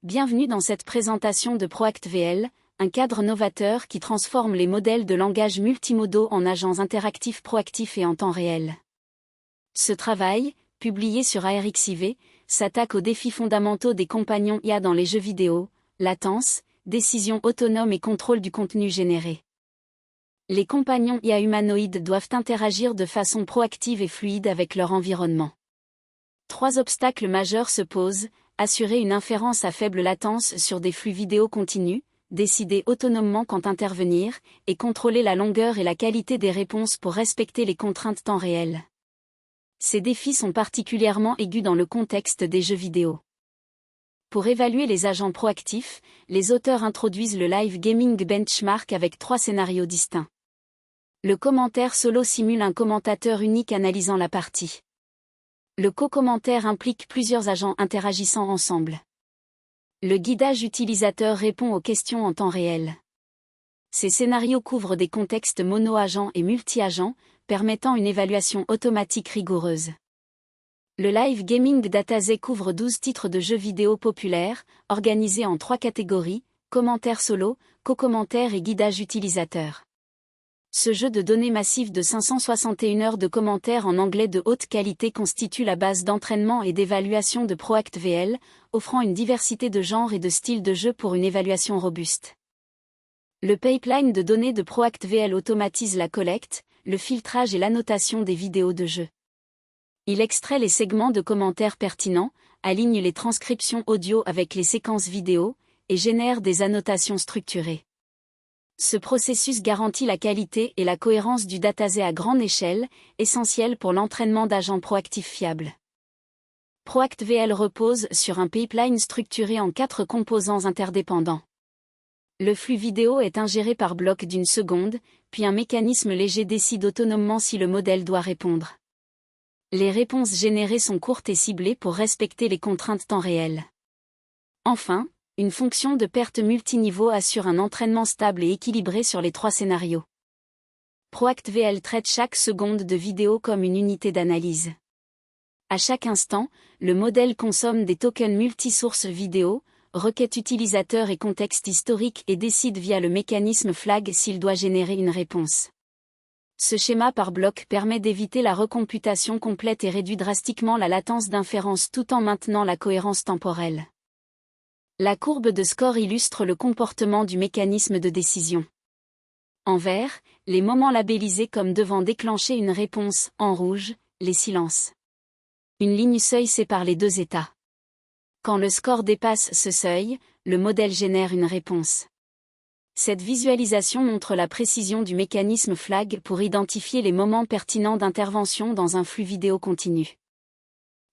Bienvenue dans cette présentation de ProActVL, un cadre novateur qui transforme les modèles de langage multimodaux en agents interactifs proactifs et en temps réel. Ce travail, publié sur ARXIV, s'attaque aux défis fondamentaux des compagnons IA dans les jeux vidéo, latence, décision autonome et contrôle du contenu généré. Les compagnons IA humanoïdes doivent interagir de façon proactive et fluide avec leur environnement. 3 obstacles majeurs se posent: assurer une inférence à faible latence sur des flux vidéo continus, décider autonomement quand intervenir, et contrôler la longueur et la qualité des réponses pour respecter les contraintes temps réel. Ces défis sont particulièrement aigus dans le contexte des jeux vidéo. Pour évaluer les agents proactifs, les auteurs introduisent le Live Gaming Benchmark avec 3 scénarios distincts. Le commentaire solo simule un commentateur unique analysant la partie. Le co-commentaire implique plusieurs agents interagissant ensemble. Le guidage utilisateur répond aux questions en temps réel. Ces scénarios couvrent des contextes mono-agents et multi-agents, permettant une évaluation automatique rigoureuse. Le Live Gaming Dataset couvre 12 titres de jeux vidéo populaires, organisés en 3 catégories: commentaires solo, co-commentaire et guidage utilisateur. Ce jeu de données massif de 561 heures de commentaires en anglais de haute qualité constitue la base d'entraînement et d'évaluation de ProActVL, offrant une diversité de genres et de styles de jeu pour une évaluation robuste. Le pipeline de données de ProActVL automatise la collecte, le filtrage et l'annotation des vidéos de jeu. Il extrait les segments de commentaires pertinents, aligne les transcriptions audio avec les séquences vidéo, et génère des annotations structurées. Ce processus garantit la qualité et la cohérence du dataset à grande échelle, essentiel pour l'entraînement d'agents proactifs fiables. ProActVL repose sur un pipeline structuré en 4 composants interdépendants. Le flux vidéo est ingéré par bloc d'une seconde, puis un mécanisme léger décide autonomement si le modèle doit répondre. Les réponses générées sont courtes et ciblées pour respecter les contraintes temps réel. Enfin, une fonction de perte multiniveau assure un entraînement stable et équilibré sur les 3 scénarios. ProActVL traite chaque seconde de vidéo comme une unité d'analyse. À chaque instant, le modèle consomme des tokens multisources vidéo, requêtes utilisateurs et contexte historique et décide via le mécanisme flag s'il doit générer une réponse. Ce schéma par bloc permet d'éviter la recomputation complète et réduit drastiquement la latence d'inférence tout en maintenant la cohérence temporelle. La courbe de score illustre le comportement du mécanisme de décision. En vert, les moments labellisés comme devant déclencher une réponse; en rouge, les silences. Une ligne seuil sépare les 2 états. Quand le score dépasse ce seuil, le modèle génère une réponse. Cette visualisation montre la précision du mécanisme flag pour identifier les moments pertinents d'intervention dans un flux vidéo continu.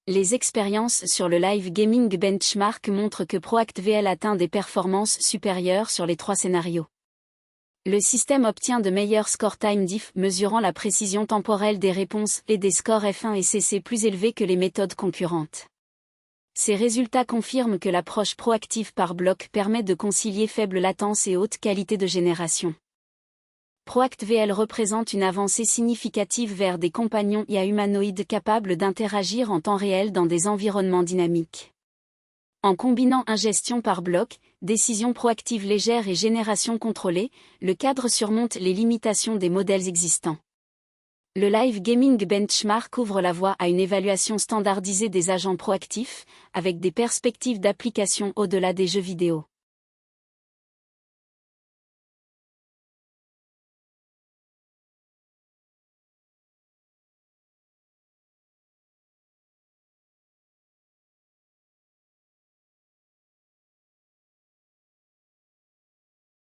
Les expériences sur le Live Gaming Benchmark montrent que ProActVL atteint des performances supérieures sur les 3 scénarios. Le système obtient de meilleurs scores time-diff mesurant la précision temporelle des réponses et des scores F1 et CC plus élevés que les méthodes concurrentes. Ces résultats confirment que l'approche proactive par bloc permet de concilier faible latence et haute qualité de génération. ProActVL représente une avancée significative vers des compagnons IA humanoïdes capables d'interagir en temps réel dans des environnements dynamiques. En combinant ingestion par bloc, décision proactive légère et génération contrôlée, le cadre surmonte les limitations des modèles existants. Le Live Gaming Benchmark ouvre la voie à une évaluation standardisée des agents proactifs, avec des perspectives d'application au-delà des jeux vidéo.